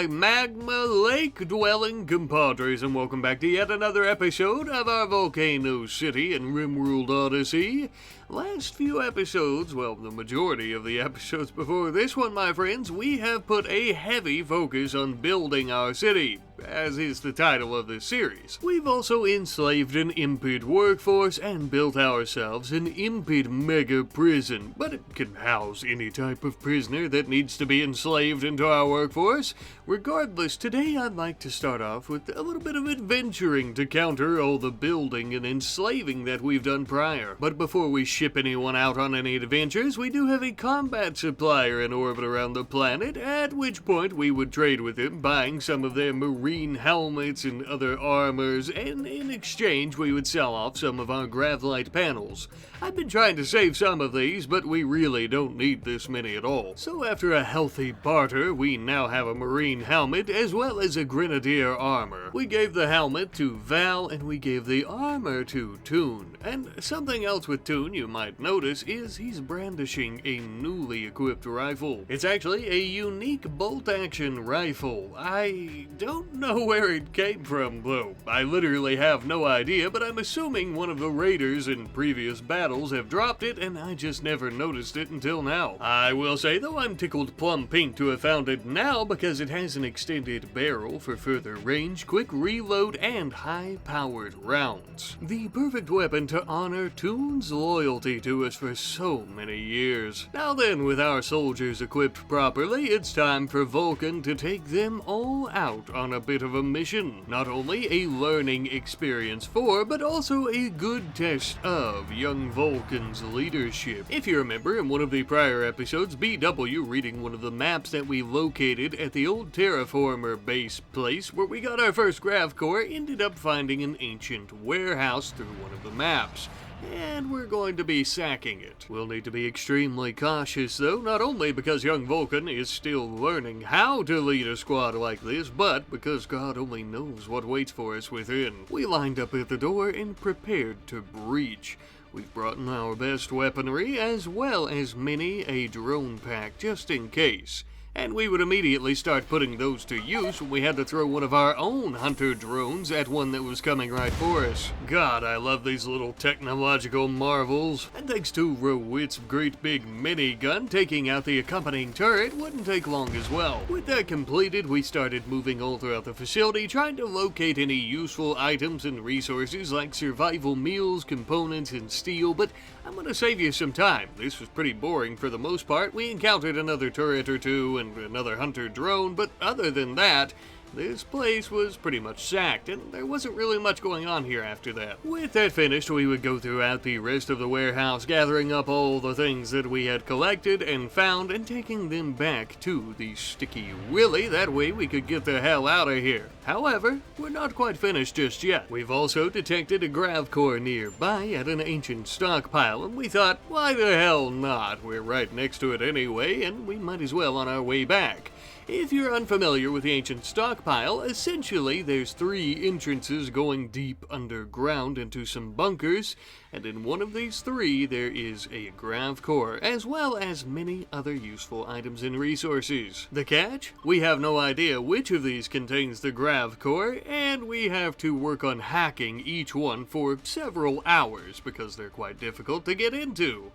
my magma lake-dwelling compadres, and welcome back to yet another episode of our Volcano City in RimWorld Odyssey. Last few episodes, well, the majority of the episodes before this one, my friends, we have put a heavy focus on building our city, as is the title of this series. We've also enslaved an impid workforce and built ourselves an impid mega prison, but it can house any type of prisoner that needs to be enslaved into our workforce. Regardless, today I'd like to start off with a little bit of adventuring to counter all the building and enslaving that we've done prior. But before we ship anyone out on any adventures, we do have a combat supplier in orbit around the planet, at which point we would trade with him, buying some of their marine helmets and other armors, and in exchange we would sell off some of our grav panels. I've been trying to save some of these, but we really don't need this many at all. So after a healthy barter, we now have a marine helmet as well as a grenadier armor. We gave the helmet to Val and we gave the armor to Toon. And something else with Toon you might notice is he's brandishing a newly equipped rifle. It's actually a unique bolt-action rifle. I don't know where it came from though. I literally have no idea, but I'm assuming one of the raiders in previous battles have dropped it and I just never noticed it until now. I will say though, I'm tickled plum pink to have found it now because it has an extended barrel for further range, quick reload, and high-powered rounds. The perfect weapon to honor Toon's loyalty to us for so many years. Now then, with our soldiers equipped properly, it's time for Vulcan to take them all out on a bit of a mission. Not only a learning experience for, but also a good test of young Vulcan's leadership. If you remember in one of the prior episodes, BW reading one of the maps that we located at the old terraformer base place where we got our first grav core, ended up finding an ancient warehouse through one of the maps. And we're going to be sacking it. We'll need to be extremely cautious though, not only because young Vulcan is still learning how to lead a squad like this, but because God only knows what waits for us within. We lined up at the door and prepared to breach. We've brought in our best weaponry as well as many a drone pack just in case. And we would immediately start putting those to use when we had to throw one of our own hunter drones at one that was coming right for us. God, I love these little technological marvels. And thanks to Rowit's great big minigun taking out the accompanying turret wouldn't take long as well. With that completed, we started moving all throughout the facility, trying to locate any useful items and resources like survival meals, components, and steel, but I'm gonna save you some time. This was pretty boring for the most part. We encountered another turret or two and another hunter drone, but other than that, this place was pretty much sacked, and there wasn't really much going on here after that. With that finished, we would go throughout the rest of the warehouse, gathering up all the things that we had collected and found, and taking them back to the Sticky Willy. That way we could get the hell out of here. However, we're not quite finished just yet. We've also detected a grav core nearby at an ancient stockpile, and we thought, why the hell not? We're right next to it anyway, and we might as well on our way back. If you're unfamiliar with the ancient stockpile, essentially there's 3 entrances going deep underground into some bunkers, and in one of these 3 there is a grav core, as well as many other useful items and resources. The catch? We have no idea which of these contains the grav core, and we have to work on hacking each one for several hours because they're quite difficult to get into.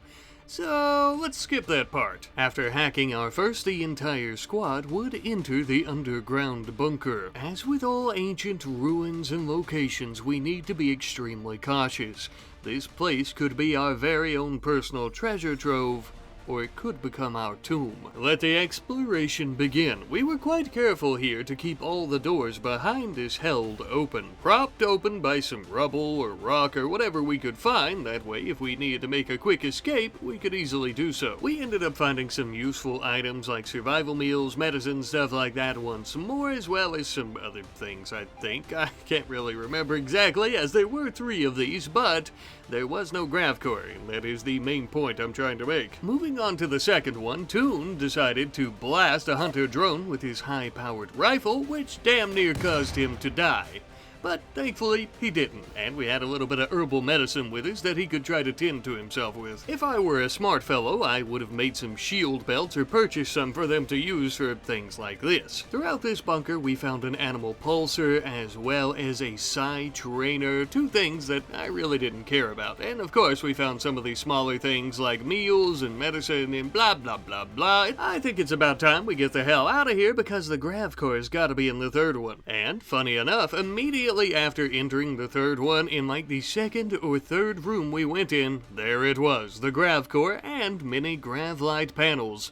So, let's skip that part. After hacking our first, the entire squad would enter the underground bunker. As with all ancient ruins and locations, we need to be extremely cautious. This place could be our very own personal treasure trove, or it could become our tomb. Let the exploration begin. We were quite careful here to keep all the doors behind us held open, propped open by some rubble or rock or whatever we could find. That way, if we needed to make a quick escape, we could easily do so. We ended up finding some useful items like survival meals, medicine, stuff like that once more, as well as some other things, I think. I can't really remember exactly, as there were 3 of these, but there was no grav core, and that is the main point I'm trying to make. Moving on to the second one, Toon decided to blast a hunter drone with his high-powered rifle, which damn near caused him to die. but thankfully he didn't, and we had a little bit of herbal medicine with us that he could try to tend to himself with. If I were a smart fellow, I would have made some shield belts or purchased some for them to use for things like this. Throughout this bunker, we found an animal pulsar as well as a psi trainer, two things that I really didn't care about. And of course, we found some of these smaller things like meals and medicine and blah blah blah blah. I think it's about time we get the hell out of here because the grav core's gotta be in the third one. And funny enough, immediately after entering the third one, in like the second or third room we went in, there it was, the grav core and many grav light panels.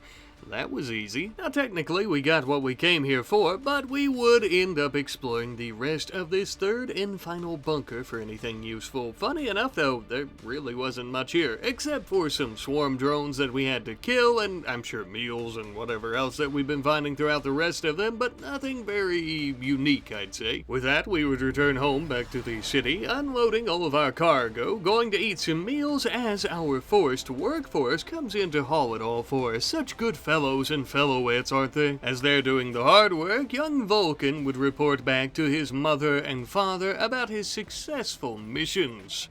That was easy. Now technically we got what we came here for, but we would end up exploring the rest of this third and final bunker for anything useful. Funny enough though, there really wasn't much here, except for some swarm drones that we had to kill, and I'm sure meals and whatever else that we've been finding throughout the rest of them, but nothing very unique, I'd say. With that, we would return home back to the city, unloading all of our cargo, going to eat some meals as our forced workforce comes in to haul it all for us. Such good fellows and fellowettes, aren't they? As they're doing the hard work, young Vulcan would report back to his mother and father about his successful missions.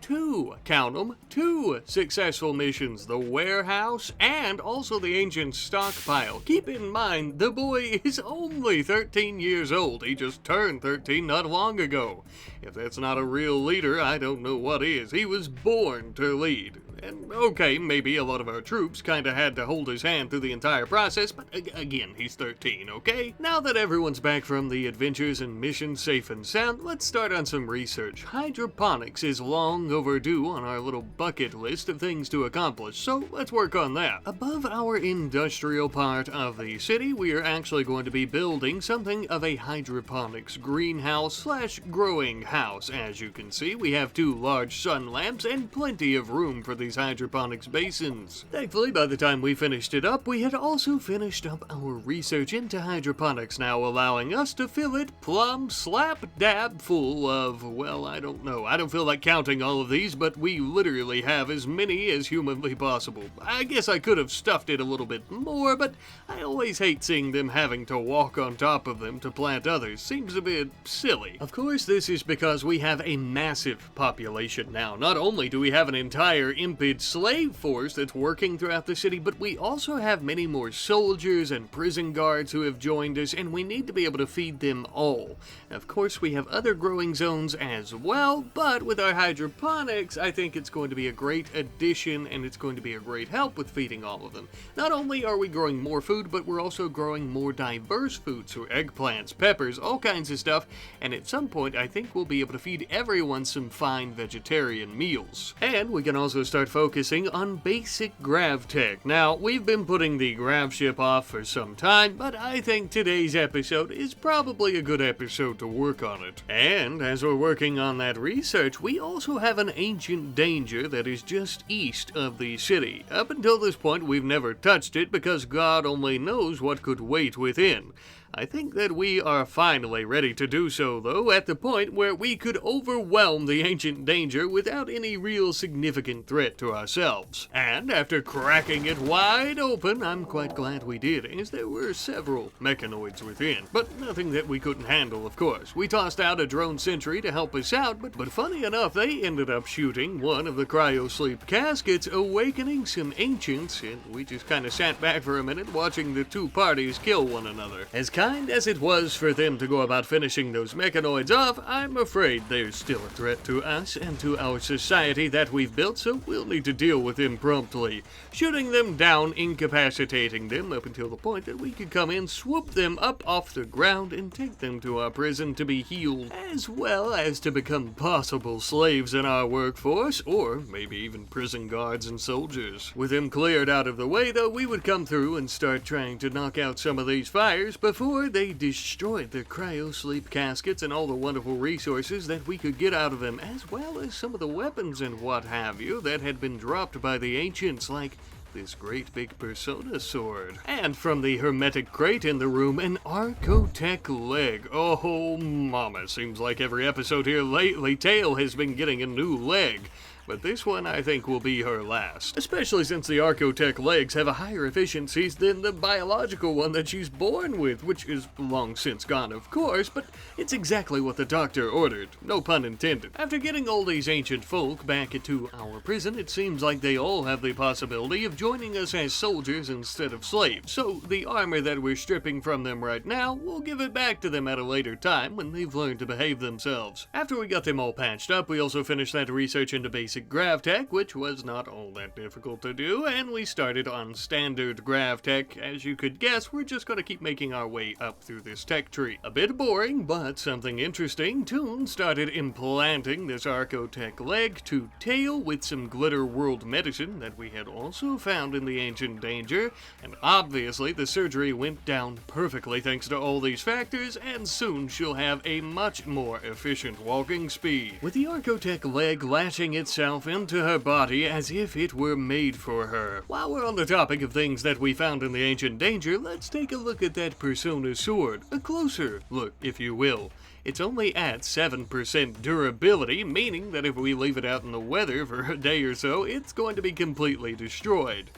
Count 'em, two successful missions, the warehouse and also the ancient stockpile. Keep in mind, the boy is only 13 years old. He just turned 13 not long ago. If that's not a real leader, I don't know what is. He was born to lead. And okay, maybe a lot of our troops kinda had to hold his hand through the entire process, but again, he's 13, okay? Now that everyone's back from the adventures and missions safe and sound, let's start on some research. Hydroponics is long overdue on our little bucket list of things to accomplish, so let's work on that. Above our industrial part of the city, we are actually going to be building something of a hydroponics greenhouse slash growing house. As you can see, we have two large sun lamps and plenty of room for these hydroponics basins. Thankfully, by the time we finished it up, we had also finished up our research into hydroponics, now allowing us to fill it plumb slap dab full of, well, I don't know. I don't feel like counting all of these, but we literally have as many as humanly possible. I guess I could have stuffed it a little bit more, but I always hate seeing them having to walk on top of them to plant others. Seems a bit silly. Of course, this is because we have a massive population now. Not only do we have an entire impid slave force that's working throughout the city, but we also have many more soldiers and prison guards who have joined us, and we need to be able to feed them all. Of course, we have other growing zones as well, but with our hydroponics, I think it's going to be a great addition, and it's going to be a great help with feeding all of them. Not only are we growing more food, but we're also growing more diverse food, so eggplants, peppers, all kinds of stuff, and at some point, I think we'll be able to feed everyone some fine vegetarian meals. And we can also start focusing on basic grav tech. Now, we've been putting the grav ship off for some time, but I think today's episode is probably a good episode to work on it. And as we're working on that research, we also have an ancient danger that is just east of the city. Up until this point, we've never touched it because God only knows what could wait within. I think that we are finally ready to do so, though, at the point where we could overwhelm the ancient danger without any real significant threat to ourselves. And after cracking it wide open, I'm quite glad we did, as there were several mechanoids within. But nothing that we couldn't handle, of course. We tossed out a drone sentry to help us out, but funny enough, they ended up shooting one of the cryo-sleep caskets, awakening some ancients, and we just kinda sat back for a minute watching the two parties kill one another. As kind as it was for them to go about finishing those mechanoids off, I'm afraid there's still a threat to us and to our society that we've built, so we'll need to deal with them promptly. Shooting them down, incapacitating them up until the point that we could come in, swoop them up off the ground, and take them to our prison to be healed, as well as to become possible slaves in our workforce, or maybe even prison guards and soldiers. With them cleared out of the way, though, we would come through and start trying to knock out some of these fires before they destroyed the cryo-sleep caskets and all the wonderful resources that we could get out of them, as well as some of the weapons and what have you that had been dropped by the ancients, like this great big persona sword. And from the hermetic crate in the room, an Archotech leg. Oh, mama, seems like every episode here lately, Tail has been getting a new leg. but this one I think will be her last. Especially since the Archotech legs have a higher efficiencies than the biological one that she's born with, which is long since gone of course, but it's exactly what the doctor ordered, no pun intended. After getting all these ancient folk back into our prison, it seems like they all have the possibility of joining us as soldiers instead of slaves, so the armor that we're stripping from them right now, we'll give it back to them at a later time when they've learned to behave themselves. After we got them all patched up, we also finished that research into basic grav tech, which was not all that difficult to do, and we started on standard grav tech. As you could guess, we're just gonna keep making our way up through this tech tree. A bit boring, but something interesting. Toon started implanting this Archotech leg to tail with some glitter world medicine that we had also found in the ancient danger, and obviously the surgery went down perfectly thanks to all these factors, and soon she'll have a much more efficient walking speed, with the Archotech leg lashing itself into her body as if it were made for her. While we're on the topic of things that we found in the ancient danger, let's take a look at that Persona sword. A closer look, if you will. It's only at 7% durability, meaning that if we leave it out in the weather for a day or so, it's going to be completely destroyed.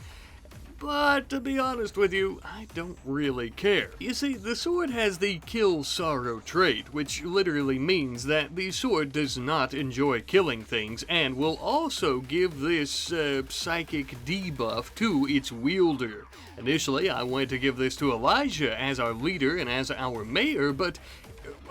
But to be honest with you, I don't really care. You see, the sword has the kill sorrow trait, which literally means that the sword does not enjoy killing things and will also give this psychic debuff to its wielder. Initially, I wanted to give this to Elijah as our leader and as our mayor, but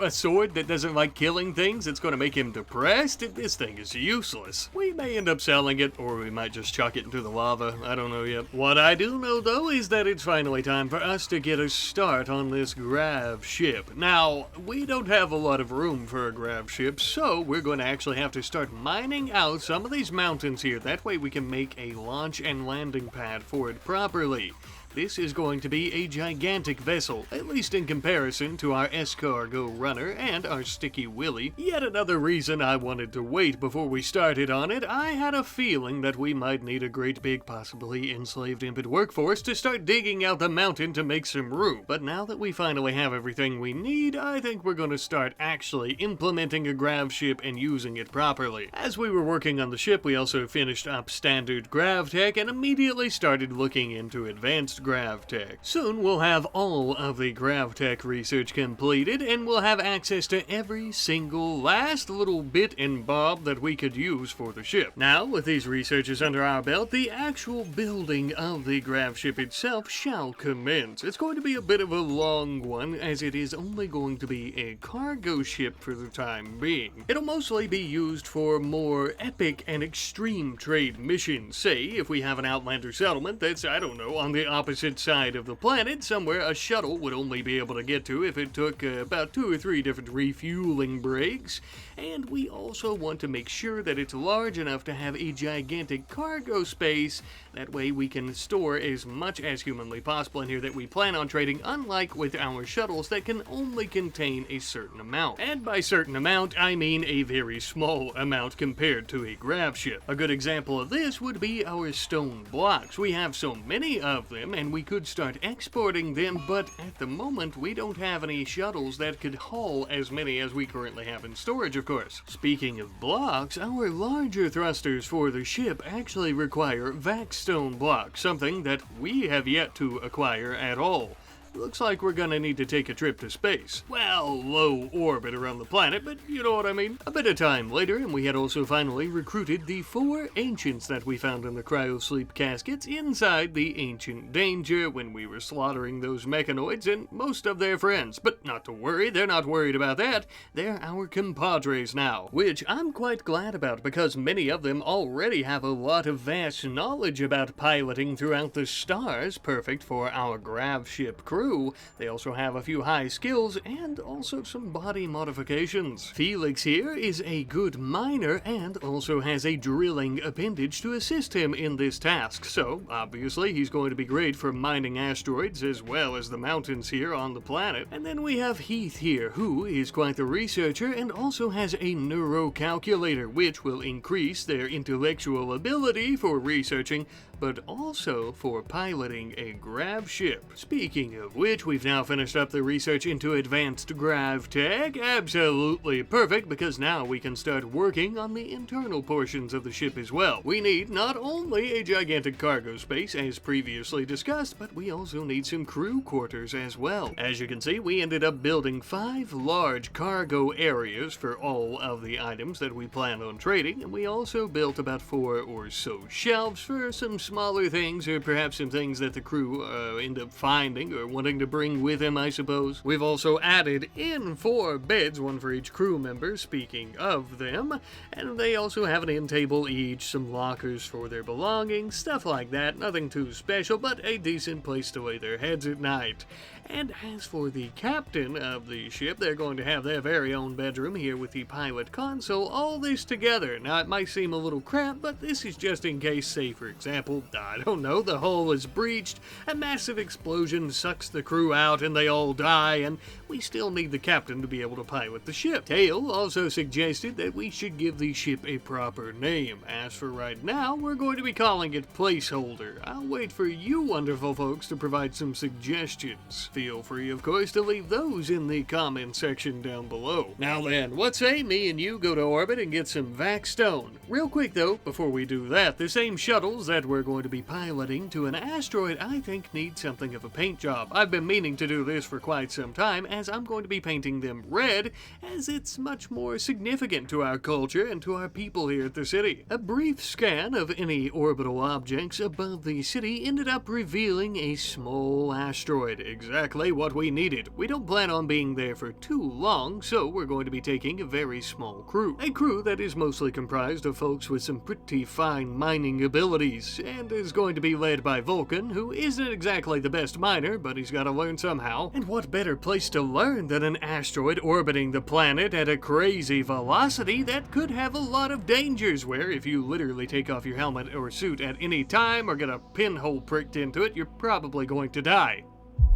a sword that doesn't like killing things, it's going to make him depressed? This thing is useless. We may end up selling it, or we might just chuck it into the lava. I don't know yet. What I do know, though, is that it's finally time for us to get a start on this grav ship. Now, we don't have a lot of room for a grav ship, so we're going to actually have to start mining out some of these mountains here. That way we can make a launch and landing pad for it properly. This is going to be a gigantic vessel, at least in comparison to our escargot runner and our sticky willy. Yet another reason I wanted to wait before we started on it. I had a feeling that we might need a great big, possibly enslaved impid workforce to start digging out the mountain to make some room. But now that we finally have everything we need, I think we're going to start actually implementing a grav ship and using it properly. As we were working on the ship, we also finished up standard grav tech and immediately started looking into advanced grav tech. Soon we'll have all of the grav tech research completed, and we'll have access to every single last little bit and bob that we could use for the ship. Now, with these researches under our belt, the actual building of the grav ship itself shall commence. It's going to be a bit of a long one, as it is only going to be a cargo ship for the time being. It'll mostly be used for more epic and extreme trade missions. Say, if we have an Outlander settlement that's, I don't know, on the opposite side of the planet, somewhere a shuttle would only be able to get to if it took about 2 or 3 different refueling breaks. And we also want to make sure that it's large enough to have a gigantic cargo space. That way we can store as much as humanly possible in here that we plan on trading, unlike with our shuttles that can only contain a certain amount. And by certain amount, I mean a very small amount compared to a grav ship. A good example of this would be our stone blocks. We have so many of them, and we could start exporting them, but at the moment we don't have any shuttles that could haul as many as we currently have in storage, of course. Speaking of blocks, our larger thrusters for the ship actually require vac stone blocks, something that we have yet to acquire at all. Looks like we're gonna need to take a trip to space. Well, low orbit around the planet, but you know what I mean. A bit of time later, and we had also finally recruited the 4 ancients that we found in the cryosleep caskets inside the ancient danger when we were slaughtering those mechanoids and most of their friends. But not to worry, they're not worried about that. They're our compadres now, which I'm quite glad about because many of them already have a lot of vast knowledge about piloting throughout the stars, perfect for our grav ship crew. They also have a few high skills and also some body modifications. Felix here is a good miner and also has a drilling appendage to assist him in this task, so obviously he's going to be great for mining asteroids as well as the mountains here on the planet. And then we have Heath here, who is quite the researcher and also has a neurocalculator, which will increase their intellectual ability for researching but also for piloting a grav ship. Speaking of which, we've now finished up the research into advanced grav tech. Absolutely perfect, because now we can start working on the internal portions of the ship as well. We need not only a gigantic cargo space, as previously discussed, but we also need some crew quarters as well. As you can see, we ended up building 5 large cargo areas for all of the items that we plan on trading, and we also built about 4 or so shelves for some smaller things, or perhaps some things that the crew end up finding or wanting to bring with them, I suppose. We've also added in 4 beds, one for each crew member, speaking of them, and they also have an end table each, some lockers for their belongings, stuff like that. Nothing too special, but a decent place to lay their heads at night. And as for the captain of the ship, they're going to have their very own bedroom here with the pilot console, all this together. Now, it might seem a little cramped, but this is just in case, say, for example, I don't know, the hull is breached, a massive explosion sucks the crew out, and they all die, and we still need the captain to be able to pilot the ship. Tail also suggested that we should give the ship a proper name. As for right now, we're going to be calling it Placeholder. I'll wait for you wonderful folks to provide some suggestions. Feel free, of course, to leave those in the comment section down below. Now then, what say me and you go to orbit and get some vac stone? Real quick though, before we do that, the same shuttles that we're going to be piloting to an asteroid, I think, need something of a paint job. I've been meaning to do this for quite some time, as I'm going to be painting them red, as it's much more significant to our culture and to our people here at the city. A brief scan of any orbital objects above the city ended up revealing a small asteroid. Exactly what we needed. We don't plan on being there for too long, so we're going to be taking a very small crew. A crew that is mostly comprised of folks with some pretty fine mining abilities, and is going to be led by Vulcan, who isn't exactly the best miner, but he's got to learn somehow. And what better place to learn than an asteroid orbiting the planet at a crazy velocity that could have a lot of dangers, where if you literally take off your helmet or suit at any time or get a pinhole pricked into it, you're probably going to die.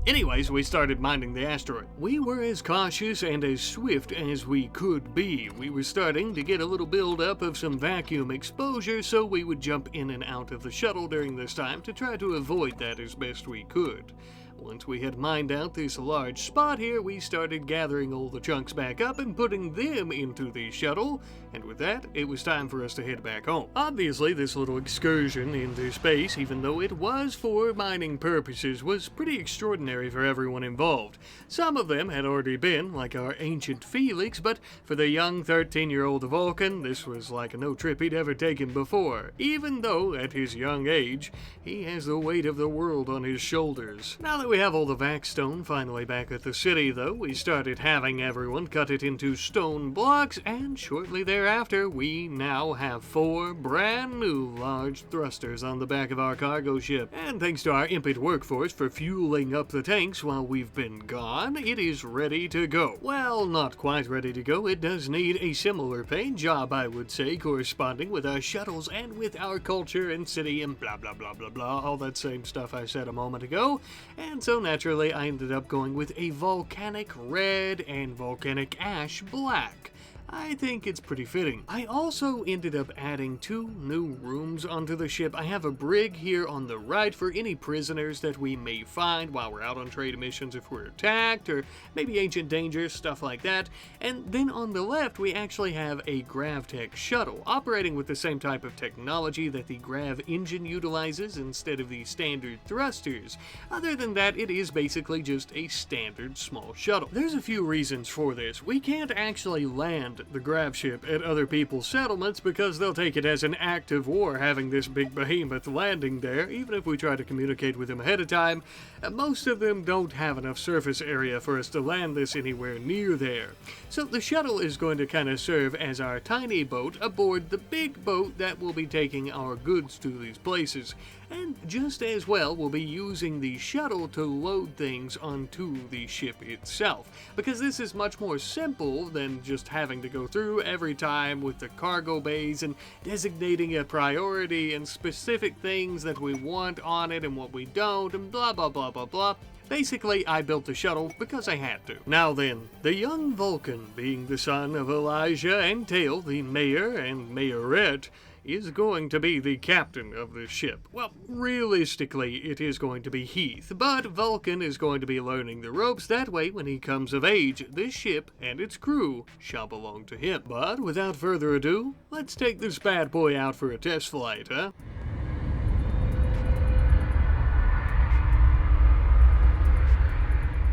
Anyways, we started mining the asteroid. We were as cautious and as swift as we could be. We were starting to get a little buildup of some vacuum exposure, so we would jump in and out of the shuttle during this time to try to avoid that as best we could. Once we had mined out this large spot here, we started gathering all the chunks back up and putting them into the shuttle, and with that, it was time for us to head back home. Obviously, this little excursion into space, even though it was for mining purposes, was pretty extraordinary for everyone involved. Some of them had already been, like our ancient Felix, but for the young 13-year-old Vulcan, this was like no trip he'd ever taken before, even though, at his young age, he has the weight of the world on his shoulders. Now that we have all the vac stone finally back at the city, though, we started having everyone cut it into stone blocks, and shortly thereafter, we now have 4 brand new large thrusters on the back of our cargo ship. And thanks to our impid workforce for fueling up the tanks while we've been gone, it is ready to go. Well, not quite ready to go. It does need a similar paint job, I would say, corresponding with our shuttles and with our culture and city and blah blah blah blah blah, all that same stuff I said a moment ago. And so naturally, I ended up going with a volcanic red and volcanic ash black. I think it's pretty fitting. I also ended up adding 2 new rooms onto the ship. I have a brig here on the right for any prisoners that we may find while we're out on trade missions if we're attacked, or maybe ancient dangers, stuff like that. And then on the left, we actually have a GravTech shuttle, operating with the same type of technology that the Grav engine utilizes instead of the standard thrusters. Other than that, it is basically just a standard small shuttle. There's a few reasons for this. We can't actually land the grav ship at other people's settlements because they'll take it as an act of war having this big behemoth landing there, even if we try to communicate with them ahead of time. Most of them don't have enough surface area for us to land this anywhere near there. So the shuttle is going to kind of serve as our tiny boat aboard the big boat that will be taking our goods to these places. And just as well, we'll be using the shuttle to load things onto the ship itself, because this is much more simple than just having to go through every time with the cargo bays and designating a priority and specific things that we want on it and what we don't and blah blah blah blah blah. Basically, I built the shuttle because I had to. Now then, the young Vulcan, being the son of Elijah and Tail, the mayor and mayorette, is going to be the captain of this ship. Well, realistically, it is going to be Heath, but Vulcan is going to be learning the ropes. That way, when he comes of age, this ship and its crew shall belong to him. But without further ado, let's take this bad boy out for a test flight, huh?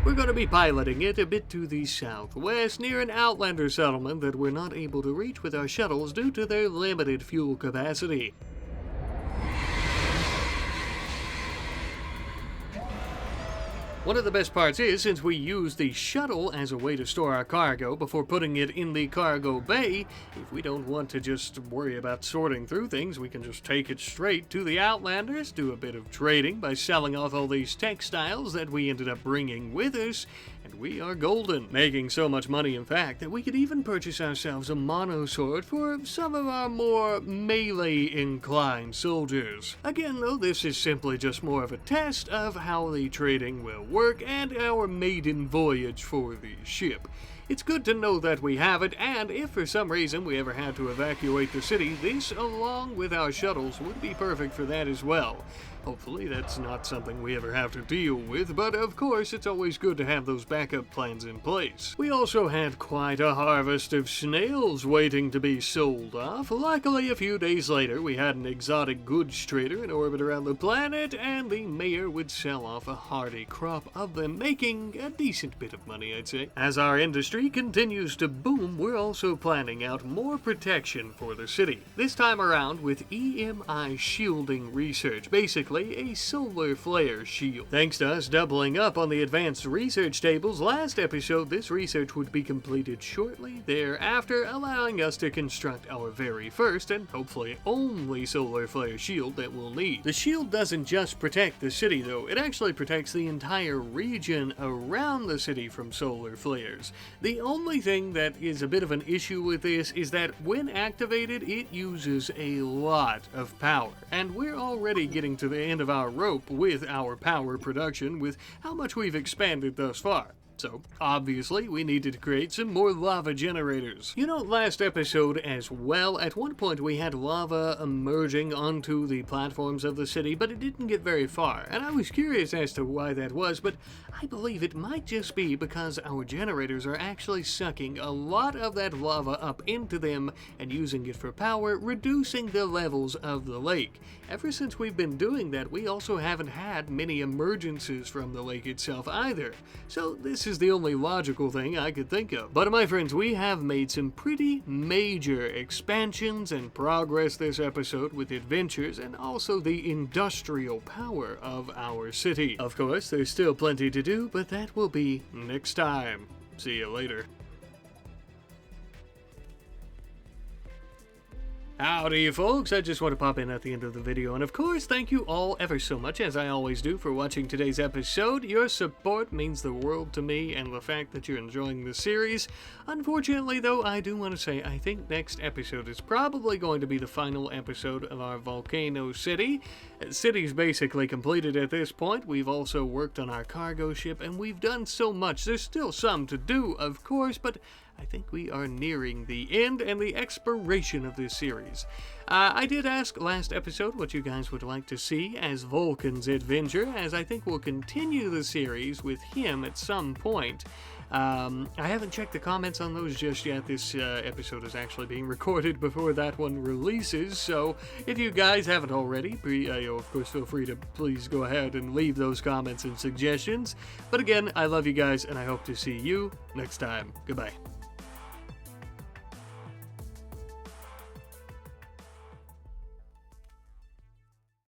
We're going to be piloting it a bit to the southwest near an Outlander settlement that we're not able to reach with our shuttles due to their limited fuel capacity. One of the best parts is, since we use the shuttle as a way to store our cargo before putting it in the cargo bay, if we don't want to just worry about sorting through things, we can just take it straight to the Outlanders, do a bit of trading by selling off all these textiles that we ended up bringing with us, and we are golden. Making so much money, in fact, that we could even purchase ourselves a monosword for some of our more melee-inclined soldiers. Again, though, this is simply just more of a test of how the trading will work and our maiden voyage for the ship. It's good to know that we have it, and if for some reason we ever had to evacuate the city, this, along with our shuttles, would be perfect for that as well. Hopefully that's not something we ever have to deal with, but of course it's always good to have those backup plans in place. We also had quite a harvest of snails waiting to be sold off. Luckily, a few days later, we had an exotic goods trader in orbit around the planet, and the mayor would sell off a hearty crop of them, making a decent bit of money, I'd say. As our industry continues to boom, we're also planning out more protection for the city. This time around with EMI shielding research, basically a solar flare shield. Thanks to us doubling up on the advanced research tables last episode, this research would be completed shortly thereafter, allowing us to construct our very first and hopefully only solar flare shield that we'll need. The shield doesn't just protect the city though, it actually protects the entire region around the city from solar flares. The only thing that is a bit of an issue with this is that when activated, it uses a lot of power, and we're already getting to the end of our rope with our power production with how much we've expanded thus far. So, obviously, we needed to create some more lava generators. You know, last episode as well, at one point we had lava emerging onto the platforms of the city, but it didn't get very far, and I was curious as to why that was, but I believe it might just be because our generators are actually sucking a lot of that lava up into them and using it for power, reducing the levels of the lake. Ever since we've been doing that, we also haven't had many emergencies from the lake itself either, so this is the only logical thing I could think of. But my friends, we have made some pretty major expansions and progress this episode with adventures and also the industrial power of our city. Of course, there's still plenty to do, but that will be next time. See you later. Howdy folks, I just want to pop in at the end of the video, and of course, thank you all ever so much, as I always do, for watching today's episode. Your support means the world to me, and the fact that you're enjoying the series. Unfortunately though, I do want to say I think next episode is probably going to be the final episode of our Volcano City. City's basically completed at this point. We've also worked on our cargo ship, and we've done so much. There's still some to do, of course, but I think we are nearing the end and the expiration of this series. I did ask last episode what you guys would like to see as Vulcan's adventure, as I think we'll continue the series with him at some point. I haven't checked the comments on those just yet. This episode is actually being recorded before that one releases, so if you guys haven't already, of course feel free to please go ahead and leave those comments and suggestions. But again, I love you guys, and I hope to see you next time. Goodbye.